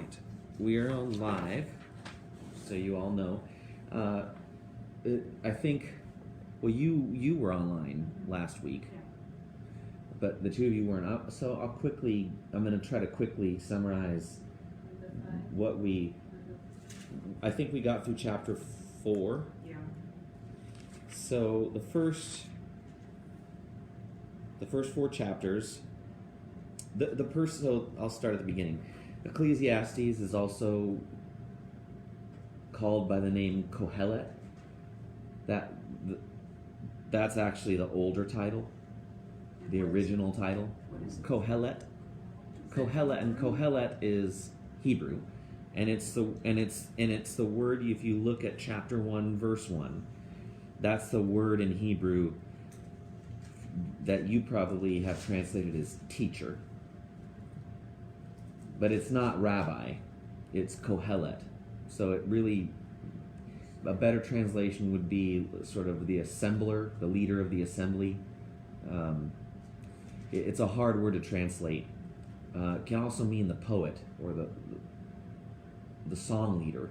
right, we are on live, so you all know. I think, well, you were online last week, but the two of you weren't up. So I'm going to try to quickly summarize what I think we got through chapter 4. Yeah. So the first 4 chapters, so I'll start at the beginning. Ecclesiastes is also called by the name Kohelet. That's actually the older title, the original title. What is it? Kohelet. Kohelet is Hebrew, and it's the word. If you look at chapter 1, verse 1, that's the word in Hebrew that you probably have translated as teacher. But it's not rabbi, it's Kohelet. So it really, a better translation would be sort of the assembler, the leader of the assembly. It's a hard word to translate. It can also mean the poet or the song leader,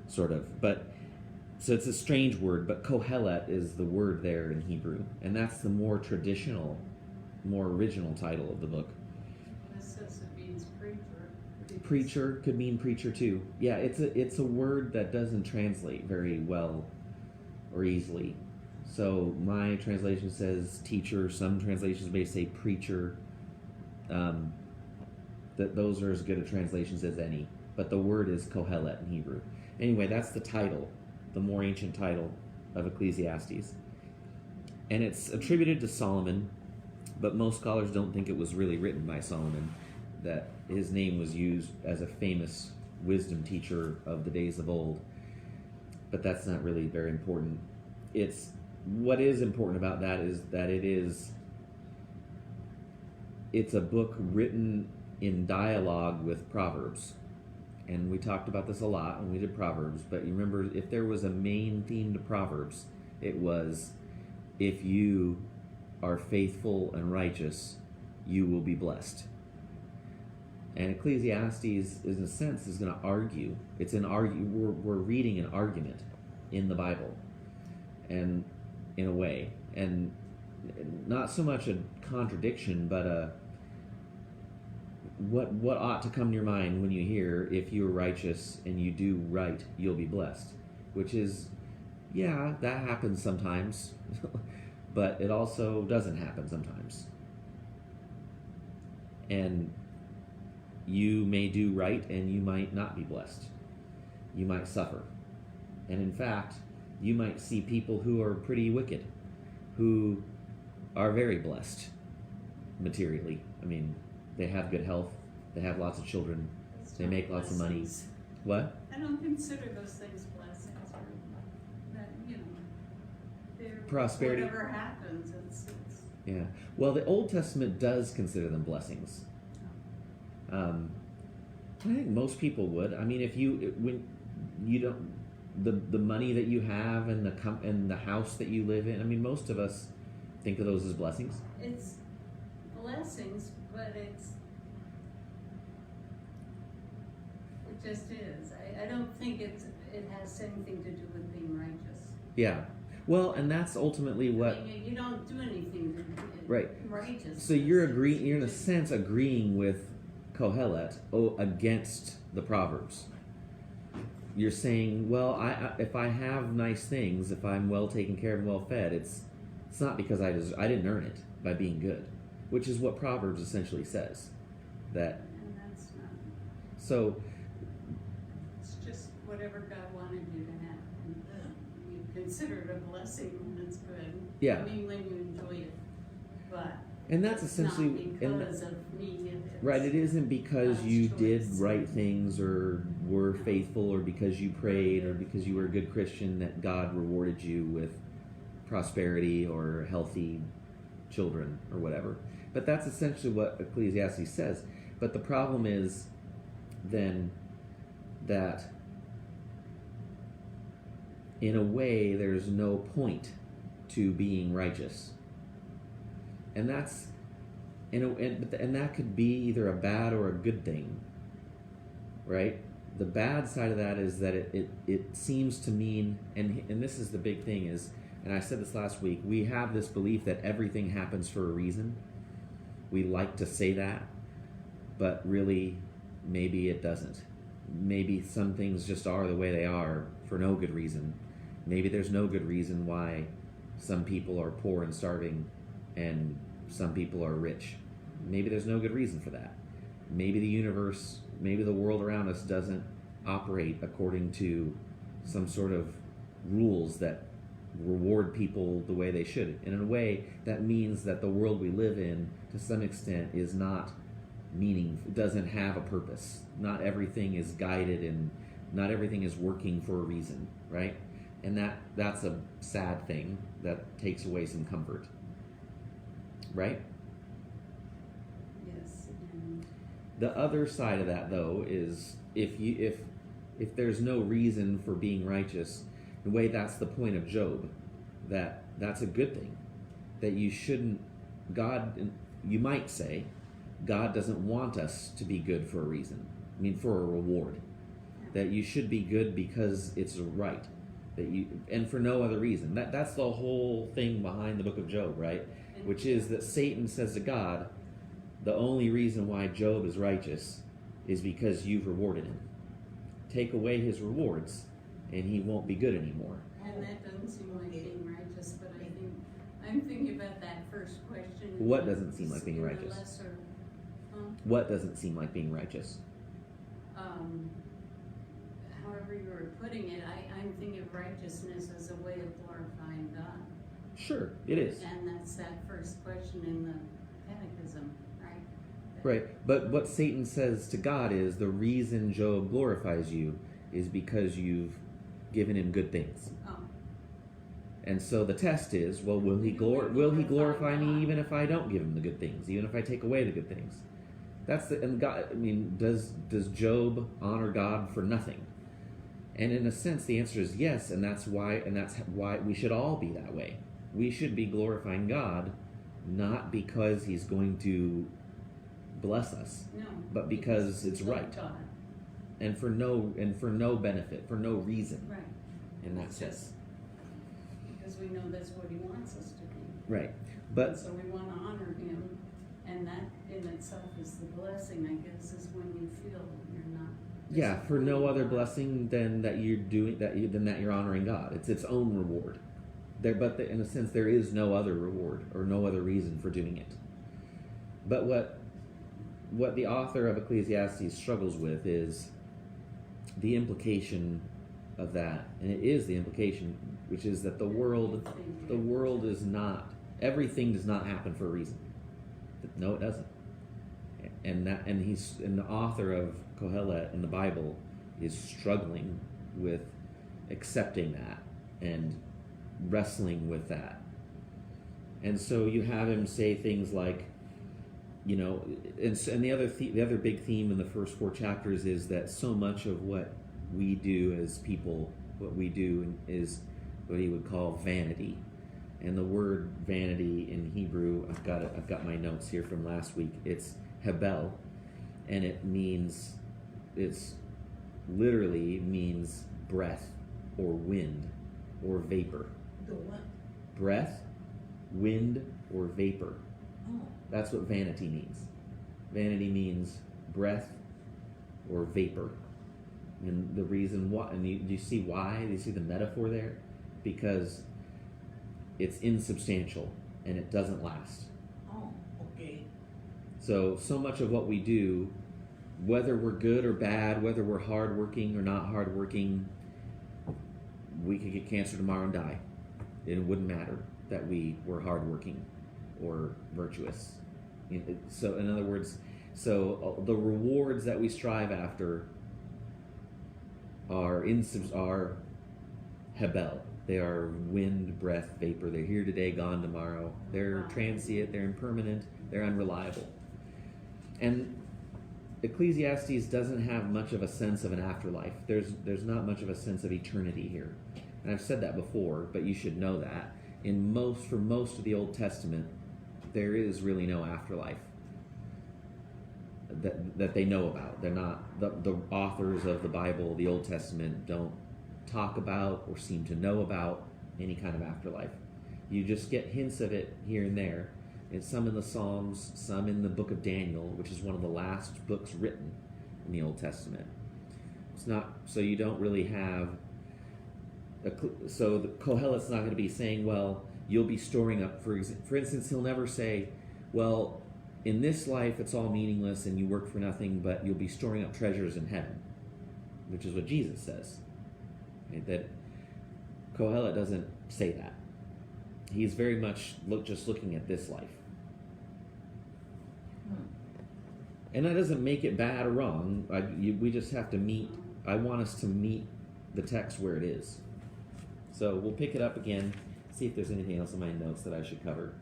sort of. But so it's a strange word, but Kohelet is the word there in Hebrew, and that's the more traditional, more original title of the book. This says it means preacher. Preacher could mean preacher too. Yeah, it's a word that doesn't translate very well or easily. So my translation says teacher. Some translations may say preacher. That those are as good a translations as any. But the word is Kohelet in Hebrew. Anyway, that's the title, the more ancient title of Ecclesiastes, and it's attributed to Solomon. But most scholars don't think it was really written by Solomon. That his name was used as a famous wisdom teacher of the days of old. But that's not really very important. What is important about that is that it's a book written in dialogue with Proverbs. And we talked about this a lot when we did Proverbs, but you remember, if there was a main theme to Proverbs, it was, if you are faithful and righteous, you will be blessed. And Ecclesiastes, in a sense, is going to argue. We're reading an argument in the Bible, and in a way, and not so much a contradiction, but what ought to come to your mind when you hear, if you are righteous and you do right, you'll be blessed. Which is, yeah, that happens sometimes, but it also doesn't happen sometimes. And you may do right and you might not be blessed. You might suffer. And in fact, you might see people who are pretty wicked, who are very blessed materially. I mean, they have good health, they have lots of children, they make lots of money. What? I don't consider those things blessings, or that, they're prosperity. Whatever happens, it's yeah. Well, the Old Testament does consider them blessings. I think most people would. I mean, when you don't, the money that you have and the house that you live in. I mean, most of us think of those as blessings. It's blessings, but it just is. I don't think it has anything to do with being righteous. Yeah. Well, and that's ultimately what. I mean, you don't do anything to be right. righteous. So you're in a sense agreeing with Kohelet against the Proverbs. You're saying, well, if I have nice things, if I'm well taken care of and well fed, it's not because I didn't earn it by being good, which is what Proverbs essentially says. That. And that's not. So. It's just whatever God wanted you to have. You consider it a blessing when it's good. Yeah. I mean, when you enjoy it, but. And that's essentially not because of me. Right, it isn't because God's you choice. did right things or were faithful or because you prayed or because you were a good Christian that God rewarded you with prosperity or healthy children or whatever. But that's essentially what Ecclesiastes says. But the problem is then that in a way there's no point to being righteous. And that's and that could be either a bad or a good thing. right? The bad side of that is that it seems to mean, and this is the big thing is, and I said this last week, we have this belief that everything happens for a reason. We like to say that, but really, maybe it doesn't. Maybe some things just are the way they are for no good reason. Maybe there's no good reason why some people are poor and starving and some people are rich. Maybe there's no good reason for that. Maybe the universe, maybe the world around us doesn't operate according to some sort of rules that reward people the way they should. And in a way, that means that the world we live in, to some extent, is not meaningful, doesn't have a purpose. Not everything is guided and not everything is working for a reason, right? And that's a sad thing that takes away some comfort, right? Yes. And The other side of that, though, is if there's no reason for being righteous, in a way that's the point of Job, that's a good thing, that you shouldn't. God, you might say, God doesn't want us to be good for a reason. I mean, for a reward. That you should be good because it's right. And for no other reason. That's the whole thing behind the book of Job, right? Which is that Satan says to God, the only reason why Job is righteous is because you've rewarded him. Take away his rewards, and he won't be good anymore. and that doesn't seem like being righteous, but I'm thinking about that first question. What doesn't seem like being In the righteous? lesser, What doesn't seem like being righteous? however you were putting it, I'm thinking of righteousness as a way of glorifying God. Sure, it is. And that's that first question in the catechism, right? Right, but what Satan says to God is the reason Job glorifies you is because you've given him good things. Oh, And so the test is, well, will he glorify me even if I don't give him the good things, even if I take away the good things? And God, I mean, does Job honor God for nothing? And in a sense, the answer is yes, and that's why we should all be that way. We should be glorifying God, not because He's going to bless us, no. but because it's we love right, God. and for no benefit, for no reason. Right. In that It's sense, just because we know that's what He wants us to be. right? And But so we want to honor Him, and that in itself is the blessing, I guess, is when you feel you're not. yeah, for no disappointing other God. blessing than that you're honoring God. It's its own reward. But in a sense, there is no other reward or no other reason for doing it. But what the author of Ecclesiastes struggles with is the implication of that, and it is the implication, which is that the world is not, everything does not happen for a reason. No, it doesn't. And the author of Kohelet in the Bible is struggling with accepting that and wrestling with that. And so you have him say things like, and the other big theme in the first 4 chapters is that so much of what we do as people, what we do is what he would call vanity. And the word vanity in Hebrew, I've got my notes here from last week. It's hebel, and it's literally means breath or wind or vapor. The what? Breath, wind, or vapor. Oh, That's what vanity means. Vanity means breath or vapor. And the reason why, and do you see why? Do you see the metaphor there? Because it's insubstantial and it doesn't last. oh, okay. So much of what we do, whether we're good or bad, whether we're hardworking or not hardworking, we could get cancer tomorrow and die. It wouldn't matter that we were hardworking or virtuous. So in other words, the rewards that we strive after are hebel. They are wind, breath, vapor. They're here today, gone tomorrow. They're transient, they're impermanent, they're unreliable. And Ecclesiastes doesn't have much of a sense of an afterlife. There's not much of a sense of eternity here. And I've said that before, but you should know that. For most of the Old Testament, there is really no afterlife. that they know about. They're not the authors of the Bible, the Old Testament, don't talk about or seem to know about any kind of afterlife. You just get hints of it here and there, and some in the Psalms, some in the book of Daniel, which is one of the last books written in the Old Testament. It's not so you don't really have. So the Kohelet's not going to be saying, well, you'll be storing up. For instance, he'll never say, well, in this life it's all meaningless and you work for nothing, but you'll be storing up treasures in heaven, which is what Jesus says. Right? That Kohelet doesn't say that. He's very much just looking at this life. And that doesn't make it bad or wrong. We just have to meet. I want us to meet the text where it is. So we'll pick it up again, see if there's anything else in my notes that I should cover.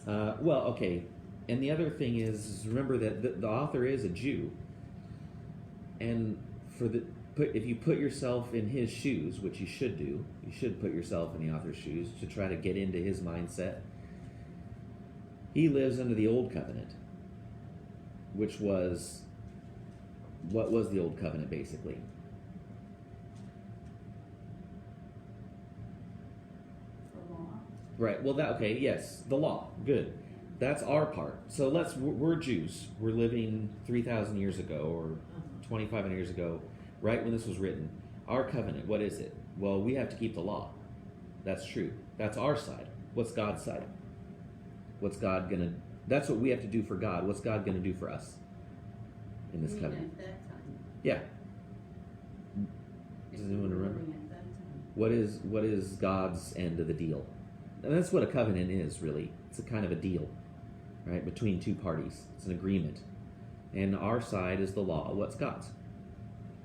Okay. And the other thing is remember that the author is a Jew. And if you put yourself in his shoes, which you should do, you should put yourself in the author's shoes to try to get into his mindset. He lives under the Old Covenant, which was, what was the Old Covenant basically? The law. Right, well yes, the law, good. That's our part. So we're Jews. We're living 3,000 years ago or 2,500 years ago, right when this was written. Our covenant, what is it? Well, we have to keep the law. That's true. That's our side. What's God's side? That's what we have to do for God. What's God going to do for us in this covenant? At that time. Yeah. Does anyone remember? At that time. What is God's end of the deal? And that's what a covenant is, really. It's a kind of a deal, right, between two parties. It's an agreement. And our side is the law. What's God's?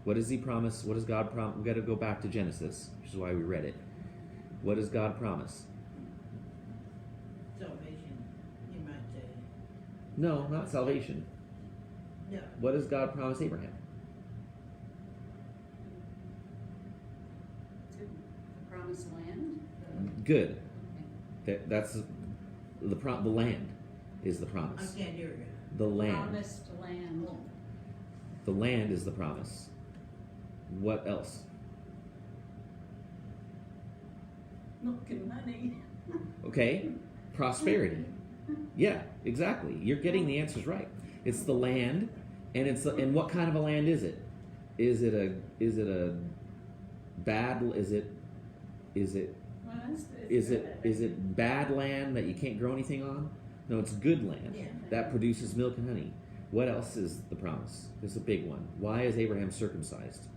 What does he promise? What does God promise? We've got to go back to Genesis, which is why we read it. What does God promise? Salvation, you might say. No, not salvation. No. What does God promise Abraham? To the promised land. Good. Okay. That's the land is the I promise. can't hear you. The land. Promised land. The land is the promise. What else? Milk and honey. Okay. Prosperity. Yeah, exactly. You're getting the answers right. It's the land, and and what kind of a land is it? Is it a bad? Is it Well, is it bad land that you can't grow anything on? No, it's good land Yeah. that produces milk and honey. What else is the promise? There's a big one. Why is Abraham circumcised?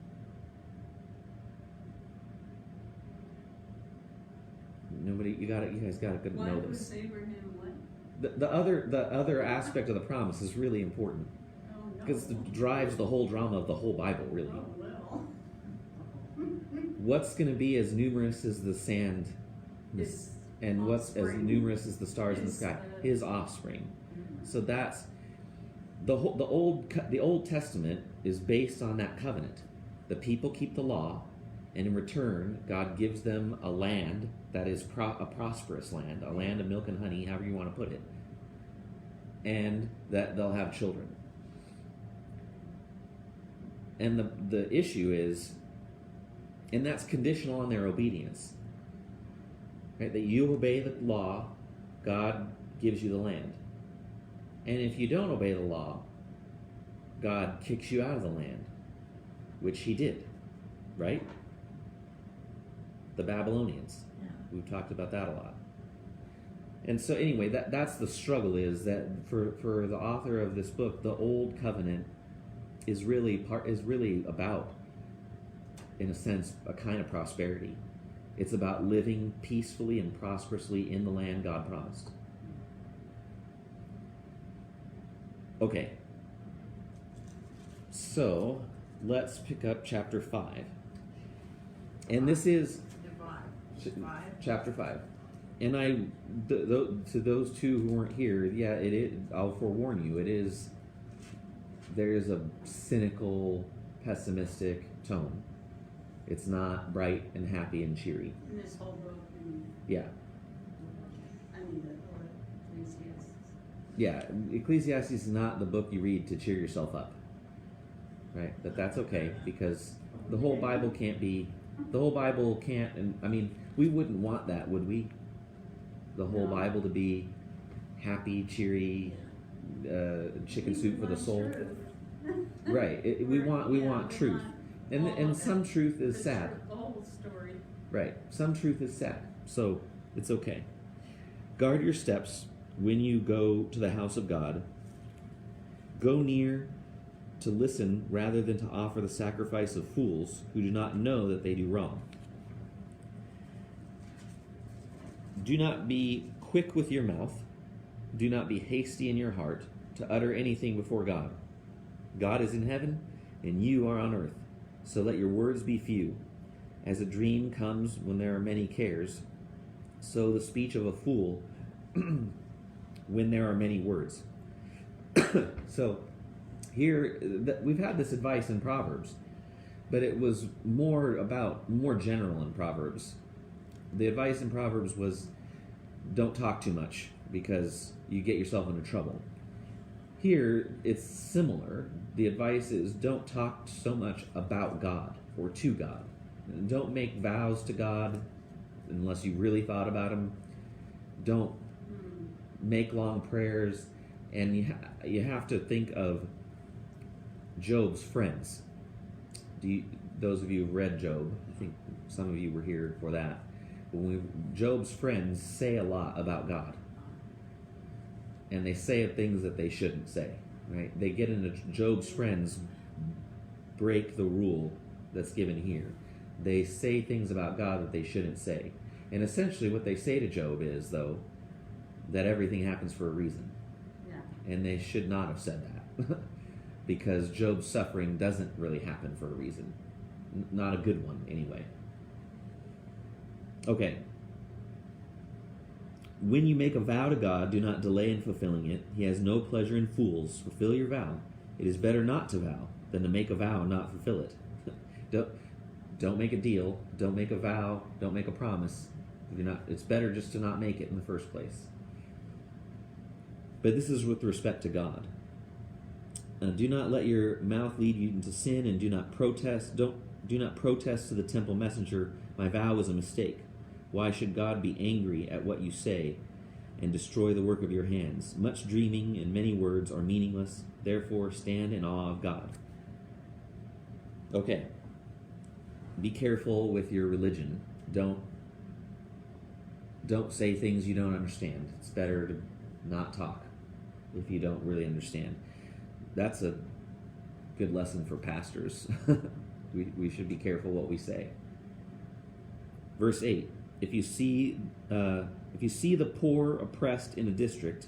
Nobody, you guys got to Why know was this. Abraham what? The other aspect of the promise is really important Oh, no. because it drives the whole drama of the whole Bible. Really, Oh, well. what's going to be as numerous as the sand, His and what's as offspring. numerous as the stars in the His, sky? His offspring. Mhm. So that's the Old Testament is based on that covenant. The people keep the law, and in return, God gives them a land that is a prosperous land, a land of milk and honey, however you want to put it, and that they'll have children. And the issue is, and that's conditional on their obedience, right? That you obey the law, God gives you the land. And if you don't obey the law, God kicks you out of the land, which he did, right? The Babylonians. Yeah. We've talked about that a lot. And so anyway, that's the struggle, is that for the author of this book, the Old Covenant is really about, in a sense, a kind of prosperity. It's about living peacefully and prosperously in the land God promised. Okay. So, let's pick up chapter 5. And this is chapter 5. And to those two who weren't here, yeah, I'll forewarn you, there's a cynical, pessimistic tone. It's not bright and happy and cheery. In this whole book, and Yeah. I mean, the Ecclesiastes. Yeah, Ecclesiastes is not the book you read to cheer yourself up, right? But that's okay, because the whole Bible can't be, the whole Bible can't, and I mean, we wouldn't want that, would we? The whole No. Bible to be happy, cheery, chicken soup for the soul. Right. We want truth, and some truth is sad. The whole story. Right. Some truth is sad, so it's okay. Guard your steps when you go to the house of God. Go near to listen rather than to offer the sacrifice of fools who do not know that they do wrong. Do not be quick with your mouth. Do not be hasty in your heart to utter anything before God. God is in heaven, and you are on earth. So let your words be few. As a dream comes when there are many cares, so the speech of a fool when there are many words. So here, we've had this advice in Proverbs, but it was more general in Proverbs. The advice in Proverbs was, don't talk too much because you get yourself into trouble. Here, it's similar. The advice is, don't talk so much about God or to God. Don't make vows to God unless you really thought about them. Don't make long prayers. And you have to think of Job's friends. Those of you who've read Job, I think some of you were here for that. Job's friends say a lot about God. And they say things that they shouldn't say, right? They get into Job's friends, break the rule that's given here. They say things about God that they shouldn't say. And essentially what they say to Job is, though, that everything happens for a reason. Yeah. And they should not have said that. Because Job's suffering doesn't really happen for a reason. Not a good one, anyway. Okay. When you make a vow to God, do not delay in fulfilling it. He has no pleasure in fools. Fulfill your vow. It is better not to vow than to make a vow and not fulfill it. Don't make a deal. Don't make a vow. Don't make a promise. It's better just to not make it in the first place. But this is with respect to God. Do not let your mouth lead you into sin, and do not protest. Do not protest to the temple messenger. My vow was a mistake. Why should God be angry at what you say and destroy the work of your hands? Much dreaming and many words are meaningless. Therefore, stand in awe of God. Okay. Be careful with your religion. Don't say things you don't understand. It's better to not talk if you don't really understand. That's a good lesson for pastors. We should be careful what we say. Verse 8. If you see the poor oppressed in a district,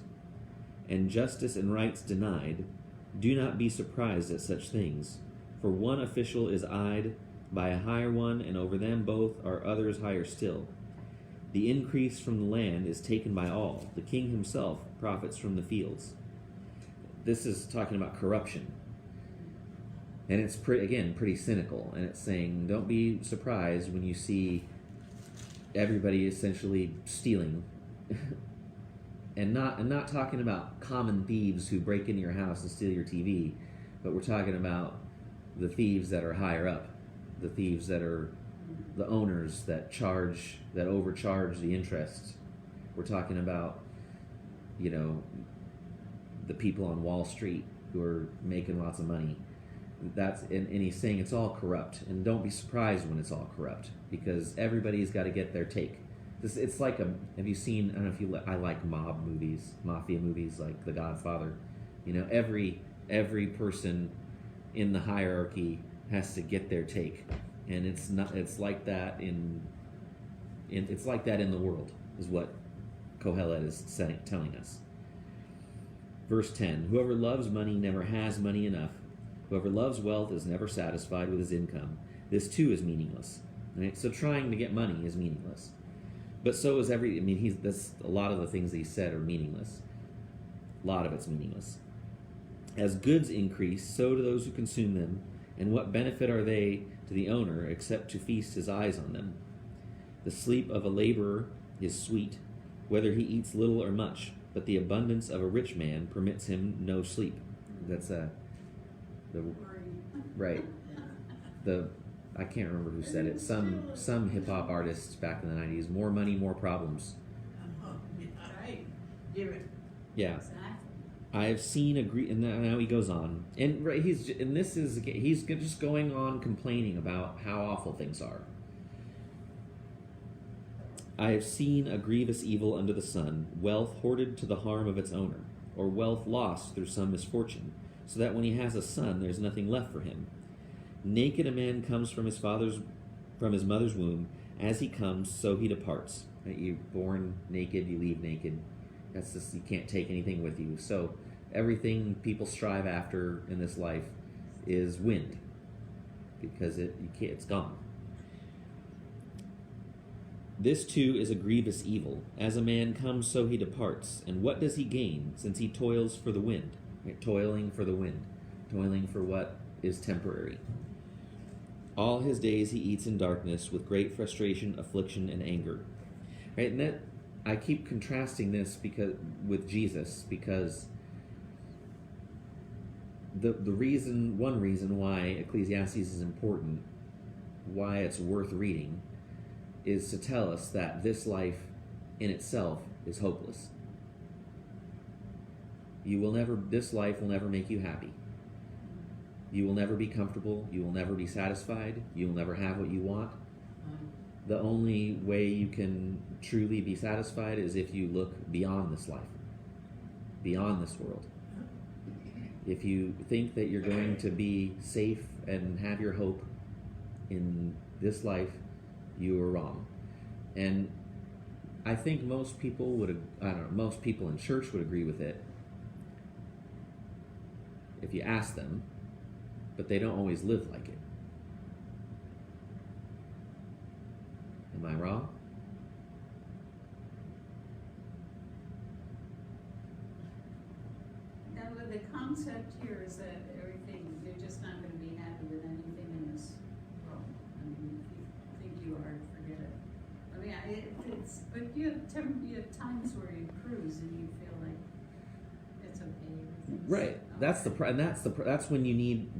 and justice and rights denied, do not be surprised at such things. For one official is eyed by a higher one, and over them both are others higher still. The increase from the land is taken by all. The king himself profits from the fields. This is talking about corruption. And it's pretty cynical. And it's saying, don't be surprised when you see everybody essentially stealing. and not talking about common thieves who break into your house and steal your TV, but we're talking about the thieves that are higher up, the thieves that are the owners that overcharge the interest. We're talking about, the people on Wall Street who are making lots of money. And he's saying it's all corrupt, and don't be surprised when it's all corrupt, because everybody's got to get their take. It's like have you seen? I don't know if you. I like mafia movies like The Godfather. Every person in the hierarchy has to get their take, and it's like that it's like that in the world, is what Kohelet is telling us. Verse 10: Whoever loves money never has money enough. Whoever loves wealth is never satisfied with his income. This too is meaningless. Right? So trying to get money is meaningless. But so is that's a lot of the things that he said are meaningless. A lot of it's meaningless. As goods increase, so do those who consume them. And what benefit are they to the owner except to feast his eyes on them? The sleep of a laborer is sweet, whether he eats little or much. but the abundance of a rich man permits him no sleep. That's the Worry. right. I can't remember who said it. Some hip hop artists back in the 90s. More money, more problems. Right. Different. Yeah. Exactly. I have seen and now he goes on, and right, he's just going on complaining about how awful things are. I have seen a grievous evil under the sun, wealth hoarded to the harm of its owner, or wealth lost through some misfortune, so that when he has a son, there's nothing left for him. Naked a man comes from his mother's womb. As he comes, so he departs. Right? You're born naked, you leave naked. That's just, you can't take anything with you. So everything people strive after in this life is wind, because it's gone. This too is a grievous evil. As a man comes, so he departs. And what does he gain, since he toils for the wind? Right? Toiling for the wind. Toiling for what is temporary. All his days he eats in darkness, with great frustration, affliction, and anger. Right? And that, I keep contrasting this with Jesus, because one reason why Ecclesiastes is important, why it's worth reading, is to tell us that this life in itself is hopeless. This life will never make you happy. You will never be comfortable. You will never be satisfied. You will never have what you want. The only way you can truly be satisfied is if you look beyond this life, beyond this world. If you think that you're going to be safe and have your hope in this life, you are wrong. And I think most people most people in church would agree with it if you ask them, but they don't always live like it. Am I wrong? And with the concept here is that you're just not going to be happy with anything in this world. I mean, if you think you are, forget it. I mean, but you have times where you cruise and you feel like it's okay. Right. That's when you need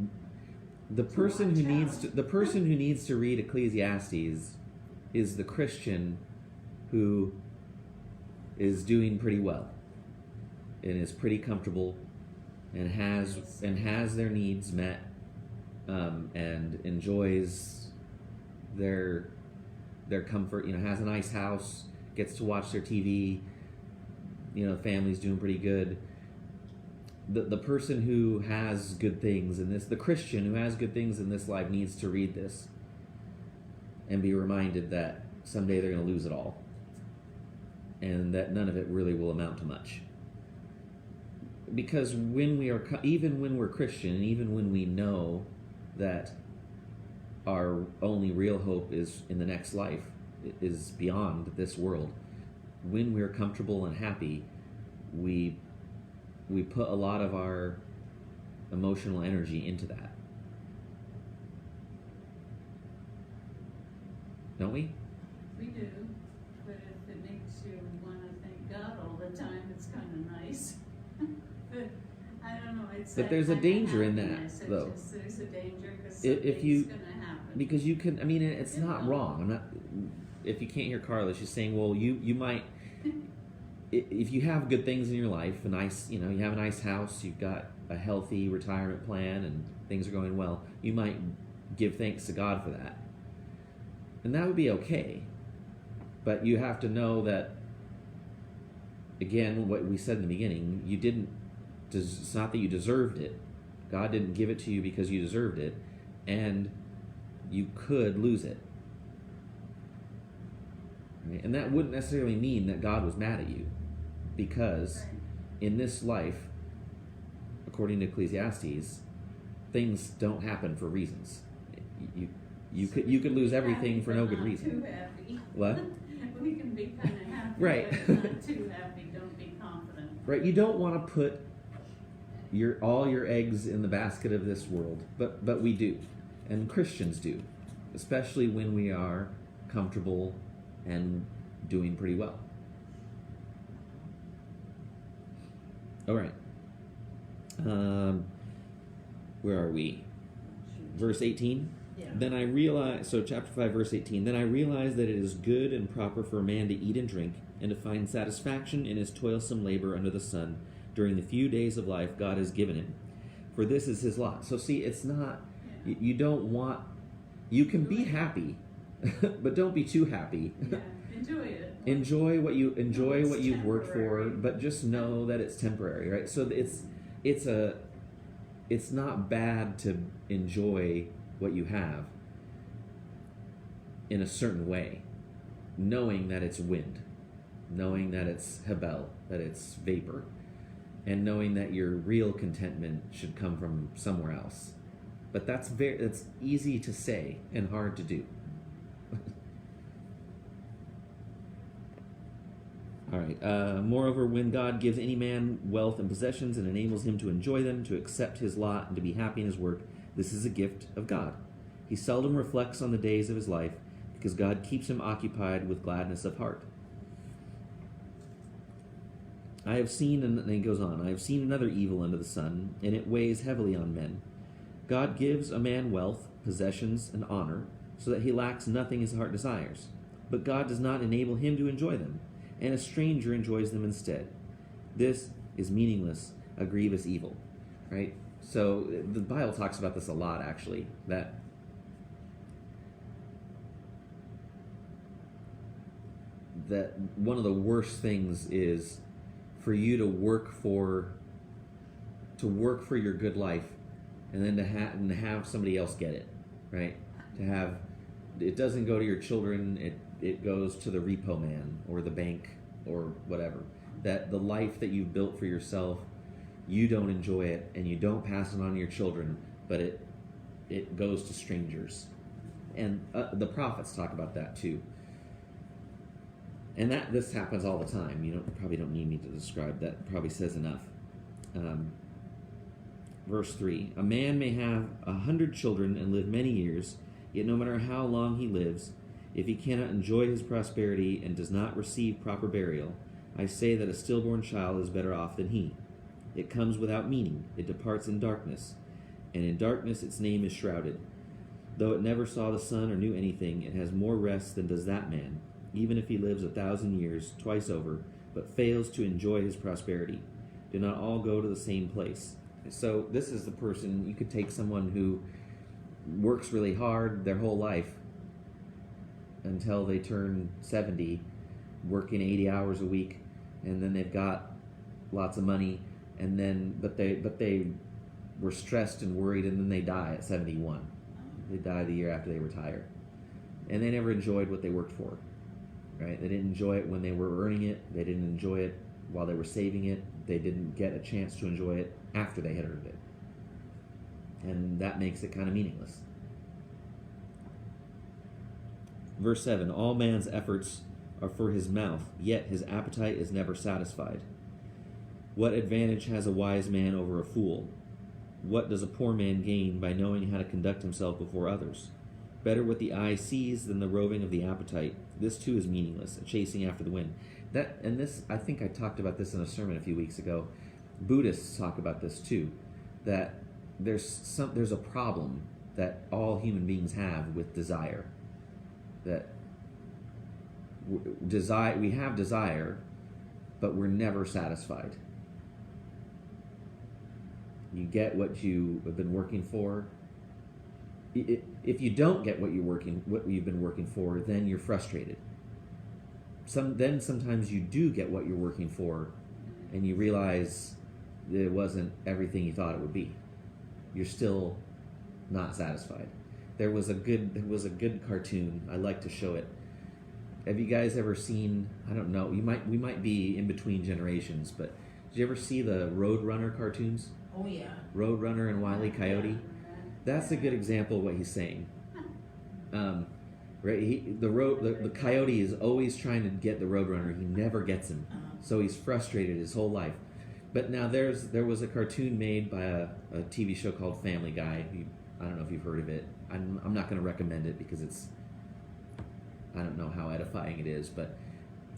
the To person who watch out. needs to read Ecclesiastes is the Christian who is doing pretty well and is pretty comfortable and has their needs met, and enjoys their comfort. Has a nice house, gets to watch their TV. Family's doing pretty good. The person who has good things in this, the Christian who has good things in this life, needs to read this and be reminded that someday they're going to lose it all, and that none of it really will amount to much. Because even when we're Christian, and even when we know that our only real hope is in the next life, is beyond this world, when we're comfortable and happy, we put a lot of our emotional energy into that. Don't we? We do, but if it makes you want to thank God all the time, it's kind of nice. But I don't know. But there's a danger in that, though. There's a danger because If something's you- going to happen. Because you can, it's You not know. wrong. I'm not. If you can't hear Carla, she's saying, well, you might, if you have good things in your life, you have a nice house, you've got a healthy retirement plan, and things are going well, you might give thanks to God for that. And that would be okay. But you have to know that, again, what we said in the beginning, it's not that you deserved it. God didn't give it to you because you deserved it, and you could lose it. Right? And that wouldn't necessarily mean that God was mad at you, because Right. in this life, according to Ecclesiastes, things don't happen for reasons. You could lose everything for no good reason. Not too happy. What? We can be kind of happy, Right. but not too happy. Don't be confident. Right? You don't want to put all your eggs in the basket of this world, but we do, and Christians do, especially when we are comfortable and doing pretty well. All right. Where are we? Verse 18. Yeah. Then I realized, so chapter 5, verse 18, then I realized that it is good and proper for a man to eat and drink, and to find satisfaction in his toilsome labor under the sun during the few days of life God has given him. For this is his lot. So see, it's not, you don't want, you can be happy, but don't be too happy. Yeah, enjoy it. Enjoy what it's you've worked for, temporary. but just know that it's temporary, right? So it's not bad to enjoy what you have in a certain way, knowing that it's wind, knowing that it's hebel, that it's vapor, and knowing that your real contentment should come from somewhere else. But that's easy to say and hard to do. All right. Moreover, when God gives any man wealth and possessions and enables him to enjoy them, to accept his lot, and to be happy in his work, this is a gift of God. He seldom reflects on the days of his life, because God keeps him occupied with gladness of heart. I have seen, and he goes on, I have seen another evil under the sun, and it weighs heavily on men. God gives a man wealth, possessions, and honor, so that he lacks nothing his heart desires. But God does not enable him to enjoy them, and a stranger enjoys them instead. This is meaningless, a grievous evil. Right? So the Bible talks about this a lot, actually, that one of the worst things is for you to work for your good life, and then to have somebody else get it, right? To have it doesn't go to your children, it goes to the repo man or the bank or whatever. That the life that you've built for yourself, you don't enjoy it and you don't pass it on to your children, but it goes to strangers. And the prophets talk about that too. And this happens all the time. You probably don't need me to describe that. It probably says enough. Verse 3, a man may have 100 children and live many years, yet no matter how long he lives, if he cannot enjoy his prosperity and does not receive proper burial, I say that a stillborn child is better off than he. It comes without meaning, it departs in darkness, and in darkness its name is shrouded. Though it never saw the sun or knew anything, it has more rest than does that man, even if he lives 1,000 years twice over, but fails to enjoy his prosperity. Do not all go to the same place. So this is the person, you could take someone who works really hard their whole life until they turn 70, working 80 hours a week, and then they've got lots of money, and then but they were stressed and worried, and then they die at 71. They die the year after they retire, and they never enjoyed what they worked for. Right? They didn't enjoy it when they were earning it. They didn't enjoy it while they were saving it. They didn't get a chance to enjoy it after they had earned it. And that makes it kind of meaningless. Verse 7, all man's efforts are for his mouth, yet his appetite is never satisfied. What advantage has a wise man over a fool? What does a poor man gain by knowing how to conduct himself before others? Better what the eye sees than the roving of the appetite. This too is meaningless, a chasing after the wind. I think I talked about this in a sermon a few weeks ago. Buddhists talk about this too, that there's a problem that all human beings have with desire. That we have desire, but we're never satisfied. You get what you have been working for. If you don't get what you've been working for, then you're frustrated. Then sometimes you do get what you're working for, and you realize that it wasn't everything you thought it would be. You're still not satisfied. There was a good cartoon. I like to show it. Have you guys ever seen? I don't know. We might be in between generations, but did you ever see the Roadrunner cartoons? Oh, yeah. Roadrunner and Wile E. Coyote. That's a good example of what he's saying. Right? The coyote is always trying to get the Roadrunner. He never gets him, so he's frustrated his whole life. But now there was a cartoon made by a TV show called Family Guy. I don't know if you've heard of it. I'm not going to recommend it because I don't know how edifying it is, but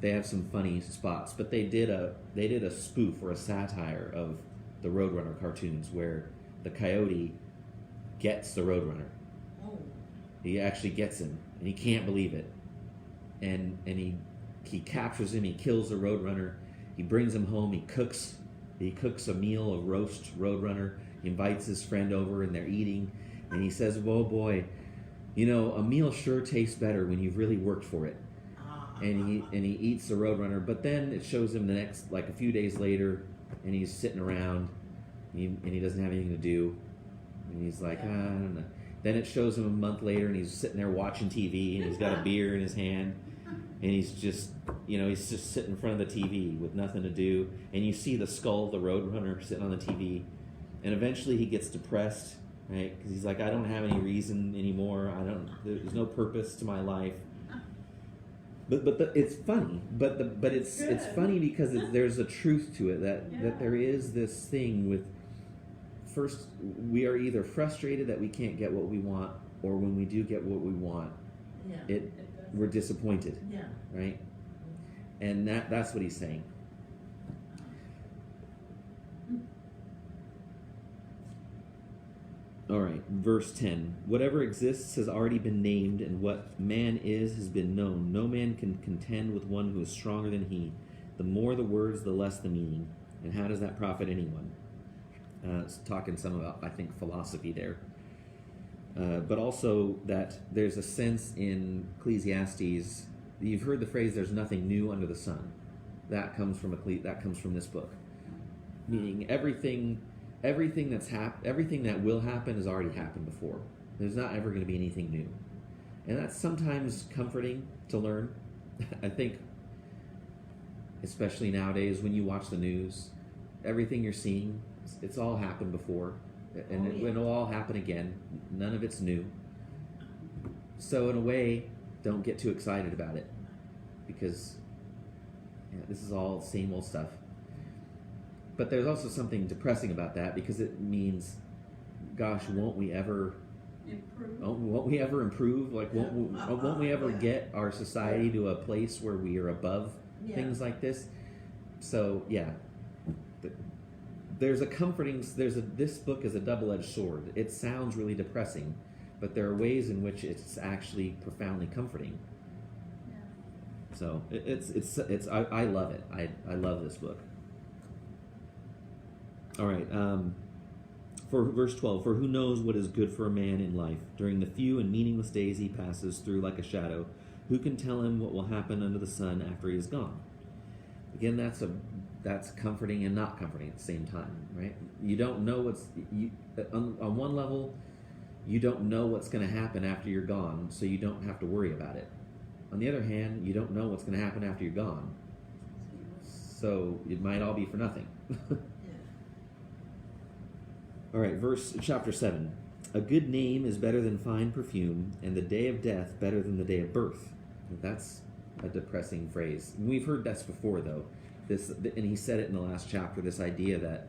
they have some funny spots, but they did a spoof or a satire of the Roadrunner cartoons where the coyote gets the Roadrunner. Oh, He actually gets him, and he can't believe it. And he captures him. He kills the Roadrunner. He brings him home. He cooks a meal of roast Roadrunner. He invites his friend over, and they're eating. And he says, "Oh boy, you know, a meal sure tastes better when you've really worked for it." And he eats the Roadrunner. But then it shows him the next, like a few days later, and he's sitting around, and he doesn't have anything to do. And he's like, I don't know. Then it shows him a month later, and he's sitting there watching TV, and he's got a beer in his hand, and he's just sitting in front of the TV with nothing to do. And you see the skull of the Roadrunner sitting on the TV, and eventually he gets depressed, right? Because he's like, I don't have any reason anymore. There's no purpose to my life. But it's funny. But it's funny because there's a truth to it that there is this thing with. First, we are either frustrated that we can't get what we want, or when we do get what we want, we're disappointed, right? And that's what he's saying. All right, verse 10. Whatever exists has already been named, and what man is has been known. No man can contend with one who is stronger than he. The more the words, the less the meaning. And how does that profit anyone? It's talking some about, I think, philosophy there. But also that there's a sense in Ecclesiastes, you've heard the phrase, there's nothing new under the sun. That comes from this book. Meaning everything that will happen has already happened before. There's not ever going to be anything new. And that's sometimes comforting to learn. I think, especially nowadays when you watch the news, everything you're seeing, it's all happened before, and it'll all happen again. None of it's new. So in a way, don't get too excited about it, because this is all same old stuff. But there's also something depressing about that, because it means, gosh, won't we ever improve? Like, won't we ever get our society to a place where we are above things like this? So there's a comforting. This book is a double-edged sword. It sounds really depressing, but there are ways in which it's actually profoundly comforting. Yeah. So it's I love it. I love this book. All right. For verse 12, for who knows what is good for a man in life? During the few and meaningless days he passes through like a shadow, who can tell him what will happen under the sun after he is gone? Again, that's comforting and not comforting at the same time, right? You don't know on one level, you don't know what's going to happen after you're gone, so you don't have to worry about it. On the other hand, you don't know what's going to happen after you're gone, so it might all be for nothing. All right, chapter 7. A good name is better than fine perfume, and the day of death better than the day of birth. That's a depressing phrase. We've heard this before, though. And he said it in the last chapter, this idea that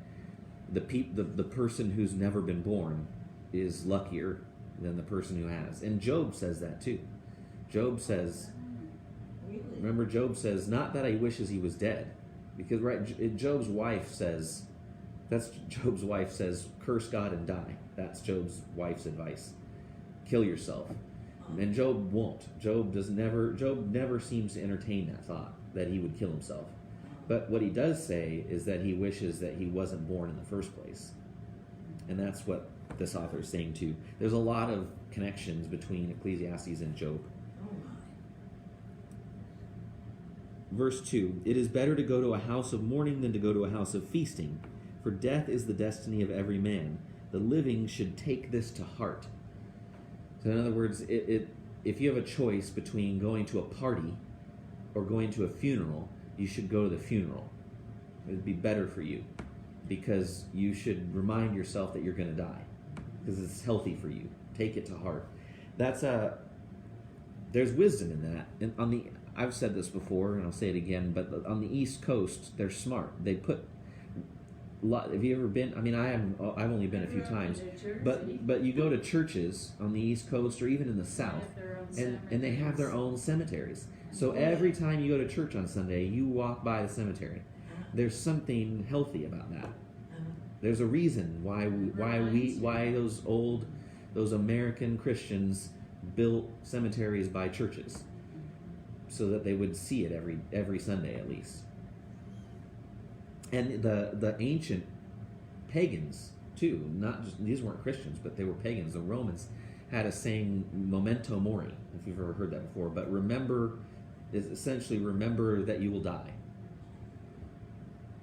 the person who's never been born is luckier than the person who has. And Job says that too. Job says, remember, Job says, not that he wishes he was dead. Because, right, Job's wife says, curse God and die. That's Job's wife's advice. Kill yourself. And Job won't. Job never seems to entertain that thought, that he would kill himself. But what he does say is that he wishes that he wasn't born in the first place. And that's what this author is saying too. There's a lot of connections between Ecclesiastes and Job. Verse 2, it is better to go to a house of mourning than to go to a house of feasting, for death is the destiny of every man. The living should take this to heart. So in other words, if you have a choice between going to a party or going to a funeral, you should go to the funeral. It would be better for you, because you should remind yourself that you're going to die, because it's healthy for you. Take it to heart. There's wisdom in that. And I've said this before, and I'll say it again, but on the East Coast, they're smart. They put have you ever been? I mean, I've only been a few times, but you go to churches on the East Coast or even in the South, and they have their own cemeteries. So every time you go to church on Sunday, you walk by the cemetery. Uh-huh. There's something healthy about that. Uh-huh. There's a reason why those American Christians built cemeteries by churches, so that they would see it every Sunday at least. And the ancient pagans too, not just, these weren't Christians, but they were pagans. The Romans had a saying, memento mori, if you've ever heard that before. But remember is essentially remember that you will die.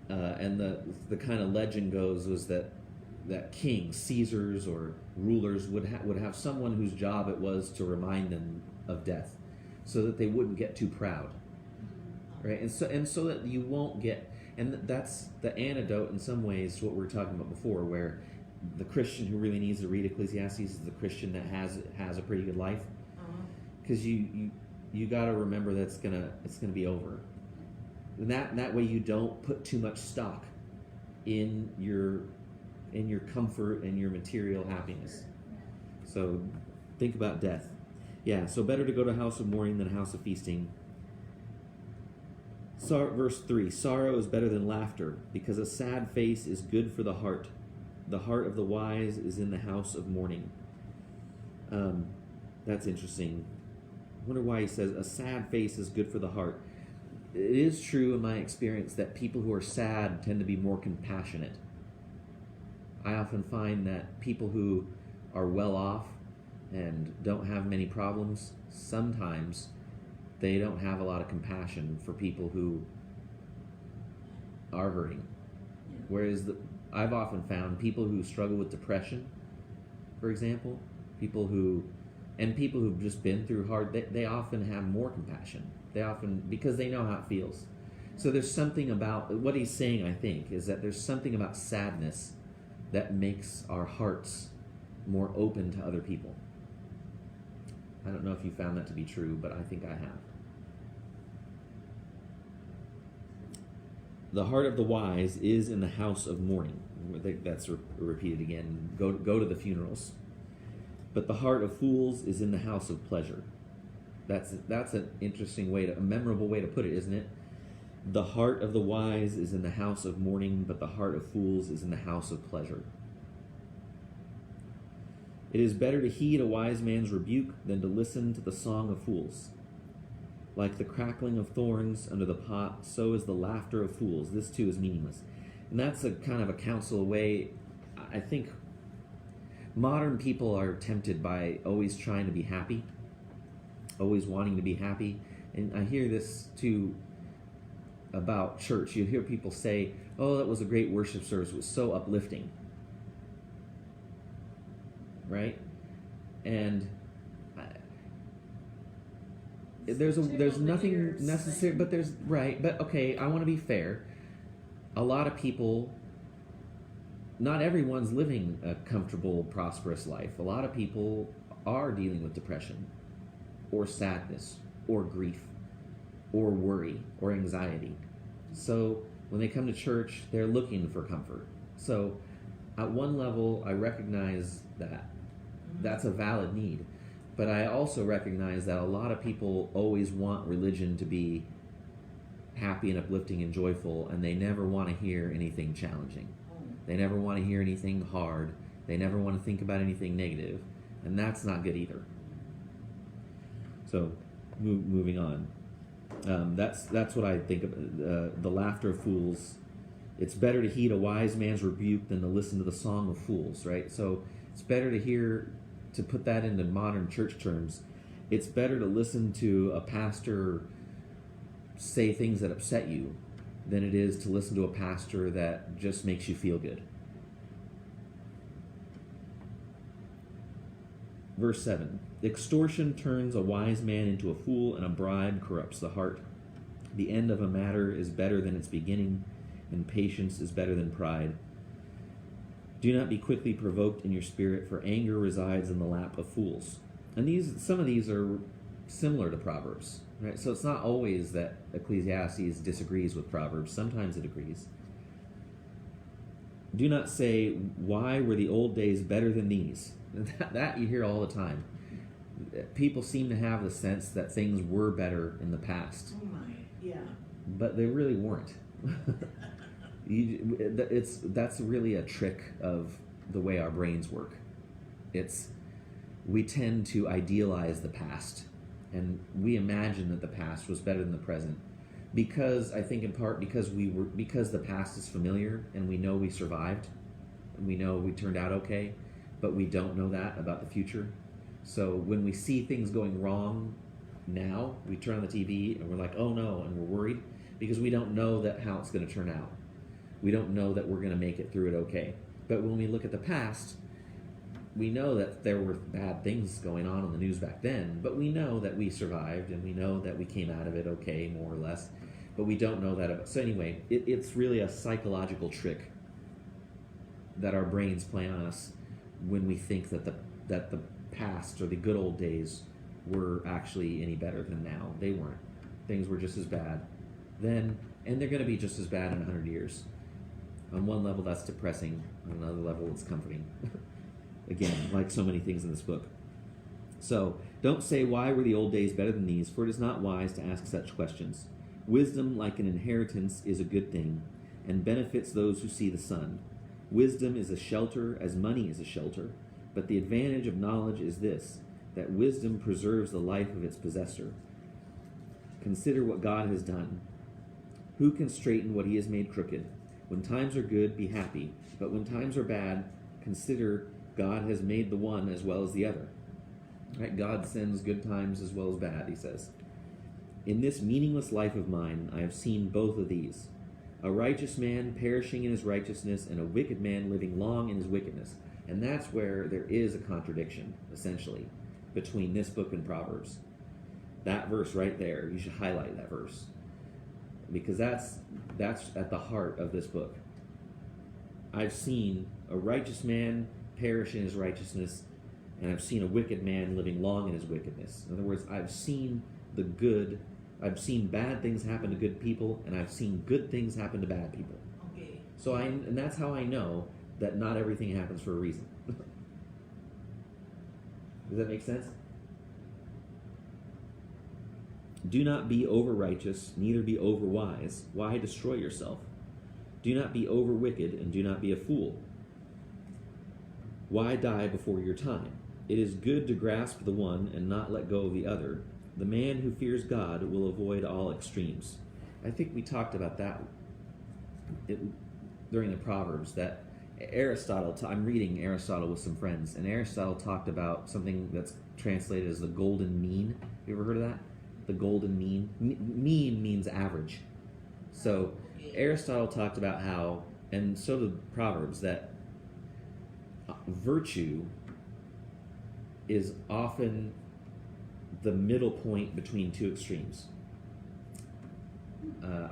And the kind of legend goes was that kings, Caesars, or rulers would have someone whose job it was to remind them of death, so that they wouldn't get too proud, right? And so that you won't get. And that's the antidote in some ways to what we were talking about before, where the Christian who really needs to read Ecclesiastes is the Christian that has a pretty good life, because you got to remember that it's gonna be over. And that way you don't put too much stock in your comfort and your material happiness. So think about death. Yeah, so better to go to a house of mourning than a house of feasting. Verse 3, sorrow is better than laughter, because a sad face is good for the heart. The heart of the wise is in the house of mourning. That's interesting. I wonder why he says a sad face is good for the heart. It is true in my experience that people who are sad tend to be more compassionate. I often find that people who are well off and don't have many problems, sometimes they don't have a lot of compassion for people who are hurting. Whereas I've often found people who struggle with depression, for example, people who've just been through hard, they often have more compassion. Because they know how it feels. So there's something about, what he's saying, I think, is that there's something about sadness that makes our hearts more open to other people. I don't know if you found that to be true, but I think I have. The heart of the wise is in the house of mourning. I think that's repeated again. Go to the funerals. But the heart of fools is in the house of pleasure. That's an interesting a memorable way to put it, isn't it? The heart of the wise is in the house of mourning, but the heart of fools is in the house of pleasure. It is better to heed a wise man's rebuke than to listen to the song of fools. Like the crackling of thorns under the pot, so is the laughter of fools. This too is meaningless. And that's a kind of a counsel way. I think modern people are tempted by always trying to be happy, always wanting to be happy. And I hear this too about church. You hear people say, oh, that was a great worship service. It was so uplifting. Right? And there's nothing necessary, but there's, right, but okay, I want to be fair. A lot of people, not everyone's living a comfortable, prosperous life. A lot of people are dealing with depression, or sadness, or grief, or worry, or anxiety. So when they come to church, they're looking for comfort. So at one level, I recognize that that's a valid need. But I also recognize that a lot of people always want religion to be happy and uplifting and joyful, and they never want to hear anything challenging. They never want to hear anything hard. They never want to think about anything negative, and that's not good either. So, moving on. That's what I think of. The laughter of fools. It's better to heed a wise man's rebuke than to listen to the song of fools, right? So it's better to put that into modern church terms, it's better to listen to a pastor say things that upset you than it is to listen to a pastor that just makes you feel good. Verse 7, extortion turns a wise man into a fool, and a bribe corrupts the heart. The end of a matter is better than its beginning, and patience is better than pride. Do not be quickly provoked in your spirit, for anger resides in the lap of fools. And some of these are similar to Proverbs, right? So it's not always that Ecclesiastes disagrees with Proverbs. Sometimes it agrees. Do not say, why were the old days better than these? That you hear all the time. People seem to have the sense that things were better in the past, Oh my, yeah. but they really weren't. That's really a trick of the way our brains work. We tend to idealize the past, and we imagine that the past was better than the present, because I think in part because the past is familiar and we know we survived, and we know we turned out okay, but we don't know that about the future. So when we see things going wrong now, we turn on the TV and we're like, oh no, and we're worried because we don't know that how it's going to turn out. We don't know that we're going to make it through it okay. But when we look at the past, we know that there were bad things going on in the news back then, but we know that we survived and we know that we came out of it okay, more or less. But we don't know that about. So anyway, it's really a psychological trick that our brains play on us when we think that the past or the good old days were actually any better than now. They weren't. Things were just as bad then, and they're going to be just as bad in 100 years. On one level, that's depressing. On another level, it's comforting. Again, like so many things in this book. So, don't say, why were the old days better than these? For it is not wise to ask such questions. Wisdom, like an inheritance, is a good thing, and benefits those who see the sun. Wisdom is a shelter as money is a shelter. But the advantage of knowledge is this, that wisdom preserves the life of its possessor. Consider what God has done. Who can straighten what he has made crooked? When times are good, be happy. But when times are bad, consider God has made the one as well as the other. Right? God sends good times as well as bad, he says. In this meaningless life of mine, I have seen both of these. A righteous man perishing in his righteousness, and a wicked man living long in his wickedness. And that's where there is a contradiction, essentially, between this book and Proverbs. That verse right there, you should highlight that verse. Because that's at the heart of this book. I've seen a righteous man perish in his righteousness, and I've seen a wicked man living long in his wickedness. In other words, I've seen bad things happen to good people, and I've seen good things happen to bad people. Okay. So and that's how I know that not everything happens for a reason. Does that make sense? Do not be over righteous, neither be over wise. Why destroy yourself? Do not be over wicked, and do not be a fool. Why die before your time? It is good to grasp the one and not let go of the other. The man who fears God will avoid all extremes. I think we talked about that during the Proverbs, that Aristotle, I'm reading Aristotle with some friends, and Aristotle talked about something that's translated as the golden mean. You ever heard of that? The golden mean? Mean means average. So Aristotle talked about how, and so did Proverbs, that virtue is often the middle point between two extremes.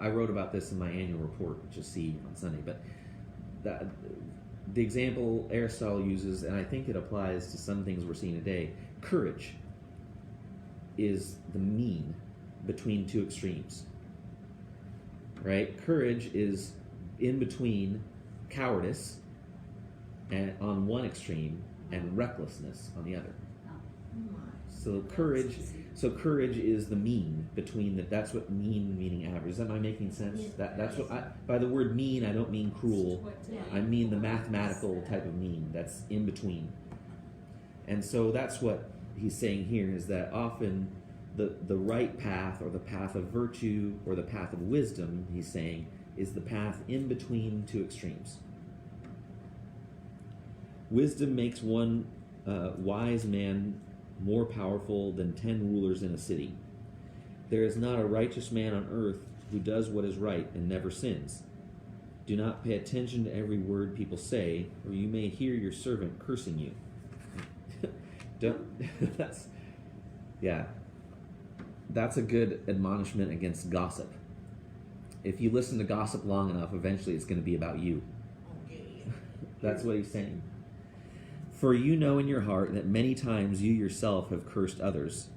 I wrote about this in my annual report, which you'll see on Sunday, but the example Aristotle uses, and I think it applies to some things we're seeing today, courage is the mean between two extremes. Right? Courage is in between cowardice and on one extreme and recklessness on the other. Oh my. So courage is the mean between that's what meaning average. Am I making sense? Yeah. That's what by the word mean I don't mean cruel. Yeah. I mean the mathematical type of mean that's in between. And so that's what he's saying here, is that often the right path, or the path of virtue, or the path of wisdom, he's saying, is the path in between two extremes. Wisdom makes one wise man more powerful than 10 rulers in a city. There is not a righteous man on earth who does what is right and never sins. Do not pay attention to every word people say, or you may hear your servant cursing you. That's a good admonishment against gossip. If you listen to gossip long enough, eventually it's going to be about you. Okay. That's what he's saying. For you know in your heart that many times you yourself have cursed others.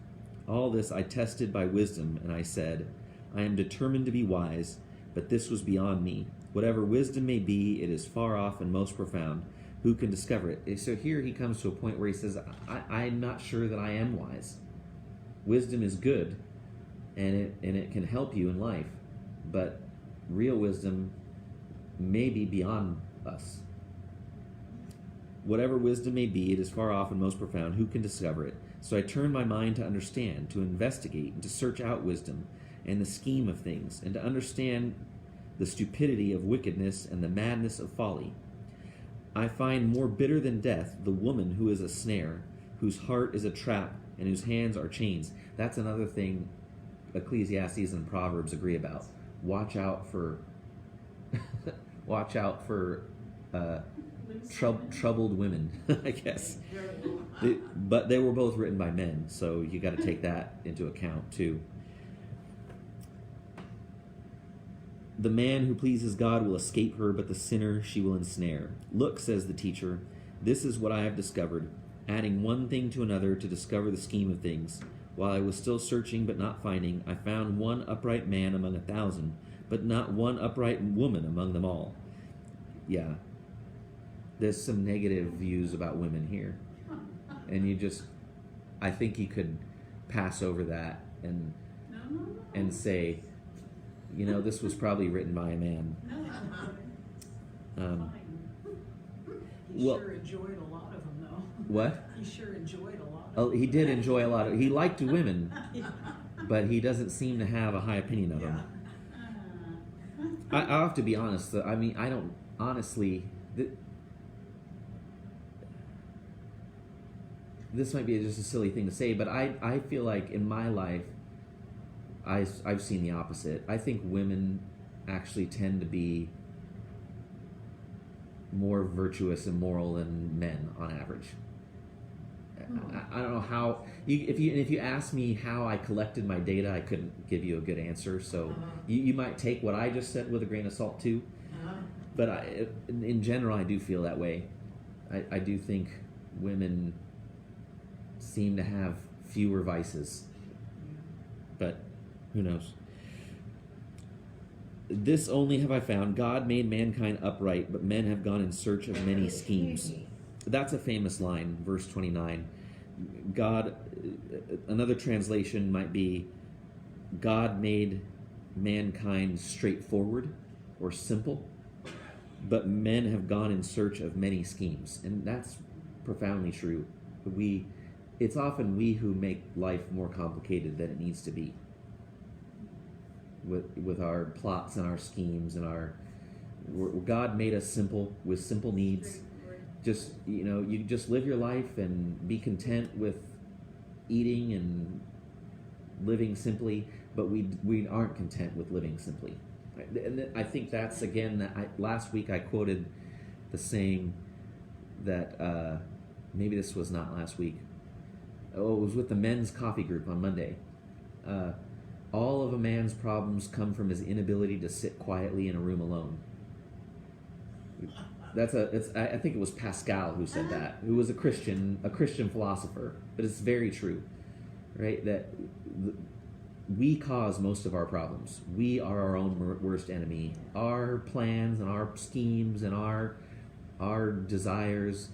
All this I tested by wisdom, and I said, I am determined to be wise, but this was beyond me. Whatever wisdom may be, it is far off and most profound. Who can discover it? So here he comes to a point where he says, I'm not sure that I am wise. Wisdom is good, and it can help you in life, but real wisdom may be beyond us. Whatever wisdom may be, it is far off and most profound. Who can discover it? So I turn my mind to understand, to investigate, and to search out wisdom and the scheme of things, and to understand the stupidity of wickedness and the madness of folly. I find more bitter than death the woman who is a snare, whose heart is a trap, and whose hands are chains. That's another thing Ecclesiastes and Proverbs agree about. Watch out for troubled women, I guess. But they were both written by men, so you got to take that into account too. The man who pleases God will escape her, but the sinner she will ensnare. Look, says the teacher, this is what I have discovered, adding one thing to another to discover the scheme of things. While I was still searching but not finding, I found one upright man among 1,000, but not one upright woman among them all. Yeah. There's some negative views about women here. And I think you could pass over that and say, this was probably written by a man. He sure enjoyed a lot of them, though. What? He sure enjoyed a lot of them. Oh, he did enjoy a lot of. He liked women, but he doesn't seem to have a high opinion of them. I'll have to be honest. I mean, I don't honestly. This might be just a silly thing to say, but I feel like in my life, I've seen the opposite. I think women actually tend to be more virtuous and moral than men on average. I don't know how. If you ask me how I collected my data, I couldn't give you a good answer. So you might take what I just said with a grain of salt too. But in general, I do feel that way. I do think women seem to have fewer vices. But who knows? This only have I found: God made mankind upright, but men have gone in search of many schemes. That's a famous line, verse 29. God, another translation might be, God made mankind straightforward or simple, but men have gone in search of many schemes. And that's profoundly true. It's often we who make life more complicated than it needs to be. With our plots and our schemes and God made us simple with simple needs. Just you just live your life and be content with eating and living simply, but we aren't content with living simply. And I think that's last week I quoted the saying that maybe this was not last week. Oh, it was with the men's coffee group on Monday. All of a man's problems come from his inability to sit quietly in a room alone. I think it was Pascal who said that, who was a Christian philosopher, but it's very true, right? That we cause most of our problems. We are our own worst enemy. Our plans and our schemes and our desires,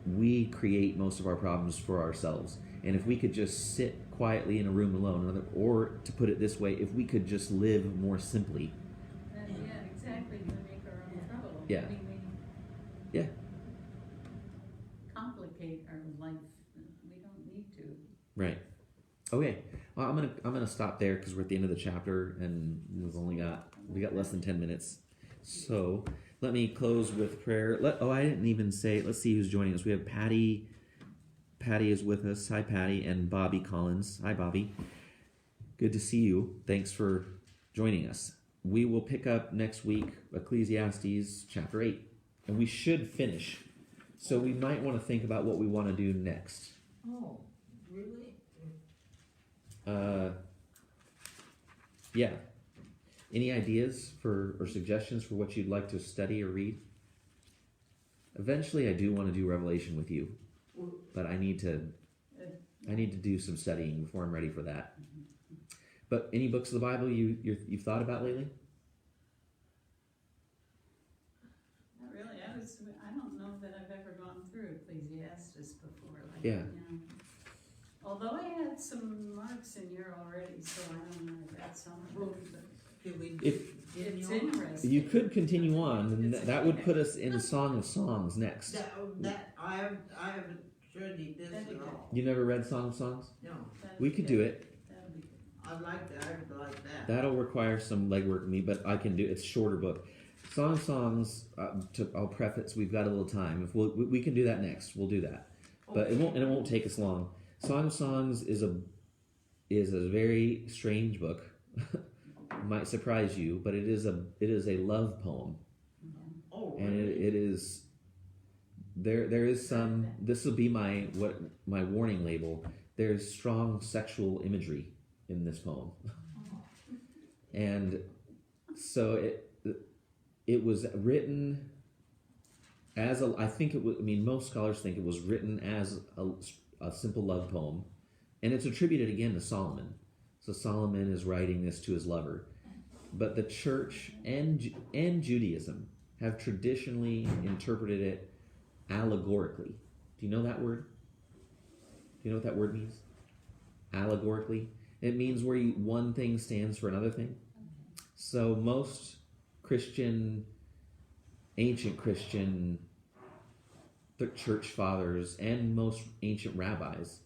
we create most of our problems for ourselves. And if we could just sit quietly in a room alone, or to put it this way, if we could just live more simply. Exactly. We make our own trouble. Yeah. We complicate our life. We don't need to. Right. Okay. Well, I'm gonna stop there because we're at the end of the chapter and we got less than 10 minutes. So let me close with prayer. I didn't even say. Let's see who's joining us. We have Patty. Patty is with us. Hi, Patty, and Bobby Collins. Hi, Bobby. Good to see you. Thanks for joining us. We will pick up next week Ecclesiastes chapter 8, and we should finish. So we might want to think about what we want to do next. Oh, really? Yeah. Any ideas or suggestions for what you'd like to study or read? Eventually, I do want to do Revelation with you, but I need to do some studying before I'm ready for that. But any books of the Bible you've thought about lately? Not really. I don't know that I've ever Yeah. Although I had some marks in here already, so I don't know if that's some of Well, it, but Can we If- it's continue on? interesting. You could continue on, and It's that would okay. put us in Song of Songs next. That, I haven't studied this That'd be at good. all. You never read Song of Songs? No, That'd We be could good. do it. That'd be good. I'd like that. That'll require some legwork of me, but I can do. It's a shorter book. Song of Songs. I'll preface. We've got a little time. If we can do that next, we'll do that. But it won't take us long. Song of Songs is a very strange book. Might surprise you, but it is a love poem, Oh, and really? it is. There is some. This will be my warning label. There's strong sexual imagery in this poem, and so it was written as a. I think it was. I mean, most scholars think it was written as a simple love poem, and it's attributed again to Solomon. So Solomon is writing this to his lover, but the church and Judaism have traditionally interpreted it allegorically. Do you know that word? Do you know what that word means? Allegorically. It means where one thing stands for another thing. So most ancient Christian church fathers and most ancient rabbis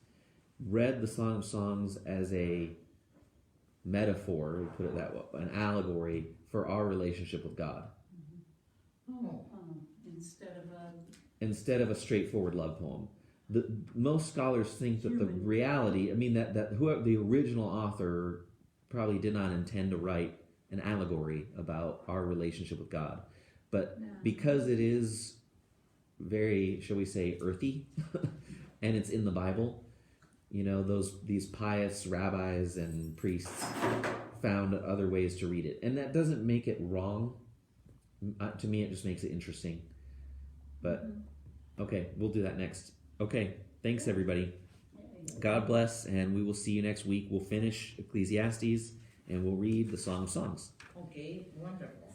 read the Song of Songs as a metaphor, we put it that way, an allegory for our relationship with God, Oh, Instead of a instead of a straightforward love poem. Most scholars think that the reality, I mean, that whoever the original author probably did not intend to write an allegory about our relationship with God, but No. because it is very, shall we say, earthy, and it's in the Bible. You know, these pious rabbis and priests found other ways to read it, and that doesn't make it wrong. To me, it just makes it interesting. But okay, we'll do that next. Okay, thanks everybody. God bless, and we will see you next week. We'll finish Ecclesiastes, and we'll read the Song of Songs. okay, wonderful.